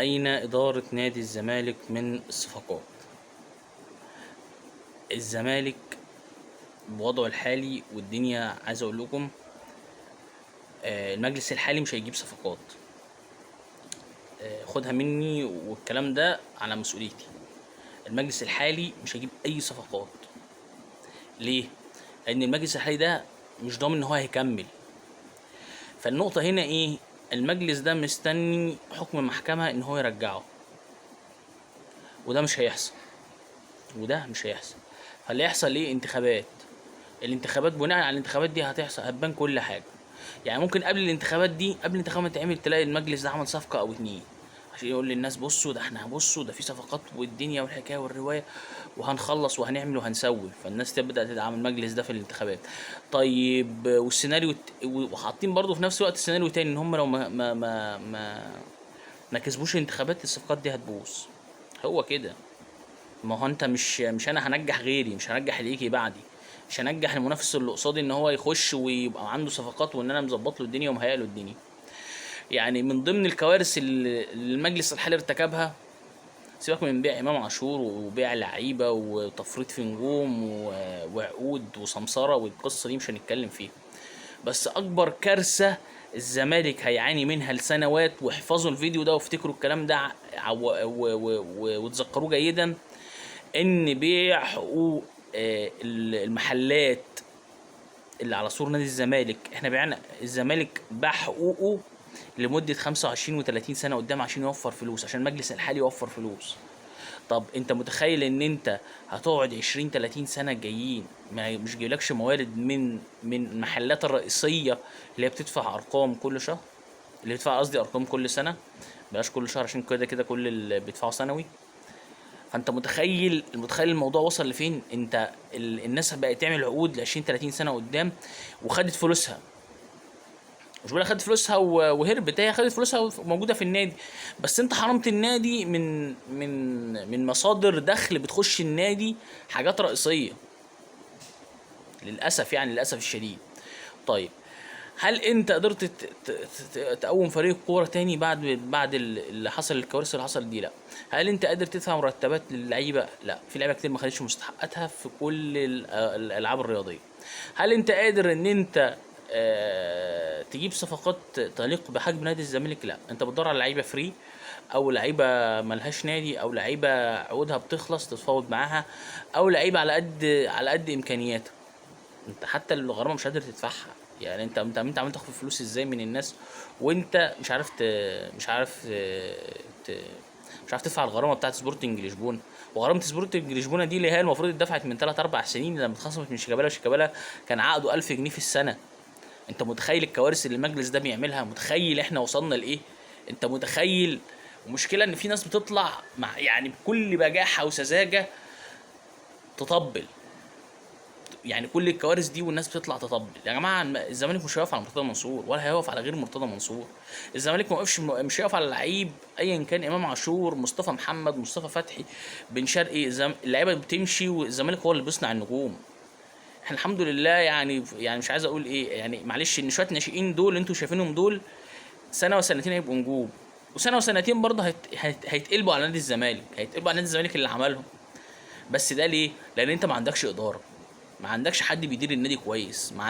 أين إدارة نادي الزمالك من الصفقات؟ الزمالك بوضعه الحالي والدنيا، عايز أقول لكم المجلس الحالي مش هيجيب صفقات. خدها مني والكلام ده على مسؤوليتي. المجلس الحالي مش هيجيب أي صفقات. ليه؟ لأن المجلس الحالي ده مش ضامن إن هو هيكمل. فالنقطة هنا إيه؟ المجلس ده مستني حكم المحكمة إن هو يرجعه، وده مش هيحصل. فاللي يحصل ايه؟ انتخابات. الانتخابات بناء على الانتخابات دي هتبان كل حاجه. يعني ممكن قبل الانتخابات دي، قبل الانتخابات ما تعمل، تلاقي المجلس ده عمل صفقه او اتنين عشان يقول للناس بصوا ده احنا ده في صفقات والدنيا والحكايه والروايه، وهنخلص وهنعمل وهنسوي، فالناس تبدا تدعم المجلس ده في الانتخابات. طيب والسيناريو وحاطين برضه في نفس الوقت السيناريو تاني، ان هم لو ما كسبوش الانتخابات، الصفقات دي هتبوظ. هو كده. ما هو انت مش انا هنجح غيري، مش هنجح اللي يجي بعدي، مش هنجح المنافس اللي قصادي ان هو يخش ويبقى عنده صفقات وان انا مظبط له الدنيا ومهيئ له الدنيا. يعني من ضمن الكوارث اللي المجلس الحالي ارتكبها، سيبك من بيع امام عاشور وبيع لعيبه وتفريط في نجوم وعقود وسمسره، والقصه دي مش هنتكلم فيها. بس اكبر كارثه الزمالك هيعاني منها لسنوات، واحفظوا الفيديو ده وافتكروا الكلام ده وتذكروه جيدا، ان بيع حقوق المحلات اللي على سور نادي الزمالك. احنا بعنا، الزمالك باع حقوقه لمدة 25 و30 سنة قدام عشان يوفر فلوس، عشان المجلس الحالي يوفر فلوس. طب انت متخيل ان انت هتقعد 20 30 سنة جايين مش جايلكش موارد من المحلات الرئيسية اللي هي بتدفع ارقام كل شهر، اللي بتدفع قصدي ارقام كل سنة، بلاش كل شهر عشان كده كل اللي بيدفعوا سنوي. فانت متخيل الموضوع وصل لفين؟ انت الناس بقت تعمل عقود ل 20 30 سنه قدام وخدت فلوسها. مش بقول خدت فلوسها وهربت، هي خدت فلوسها موجوده في النادي، بس انت حرمت النادي من مصادر دخل بتخش النادي، حاجات رئيسيه للاسف، يعني للاسف الشديد. طيب هل انت قدرت تقوم فريق كوره تاني بعد اللي حصل، الكوارث اللي حصلت دي؟ لا. هل انت قادر تدفع مرتبات للعيبه؟ لا، في لعيبه كتير ما خدتش مستحقاتها في كل الالعاب الرياضيه. هل انت قادر ان انت تجيب صفقات تليق بحجم نادي الزمالك؟ لا، انت بتدور على لعيبه فري، او لعيبه ملهاش نادي، او لعيبه عقودها بتخلص تتفاوض معاها، او لعيبه على قد امكانياتها. انت حتى الغرامه مش قادر تدفعها. يعني انت عمال تاخد فلوس ازاي من الناس وانت مش عارف ت... مش عارف تدفع الغرامه بتاعت سبورتنج لشبونه. وغرامه سبورتنج لشبونه دي اللي هي المفروض اتدفعت من 3 4 سنين لما اتخصمت من شيكابالا. شيكابالا كان عقده 1000 جنيه في السنه. انت متخيل الكوارث اللي المجلس ده بيعملها؟ متخيل احنا وصلنا لايه؟ انت متخيل؟ ومشكله ان في ناس بتطلع مع يعني بكل بجاحه وسذاجه تطبل يعني كل الكوارث دي، والناس بتطلع تطبل. يا جماعه الزمالك مش هيقف على مرتضى منصور ولا هيقف على غير مرتضى منصور. الزمالك ما وقفش، مش هيقف على لعيب ايا كان، امام عاشور، مصطفى محمد، مصطفى فتحي، بن شرقي. اللعيبه بتمشي والزمالك هو اللي بيصنع النجوم. احنا الحمد لله، يعني مش عايز اقول ايه، يعني معلش، ان شويه ناشئين دول انتوا شايفينهم دول سنه وسنتين هيبقوا نجوم، وسنه وسنتين برضه هيتقلبوا على نادي الزمالك، هيتقلبوا على نادي الزمالك اللي عملهم. بس ده ليه؟ لان انت ما عندكش اداره، ما عندكش حد بيدير النادي كويس، ما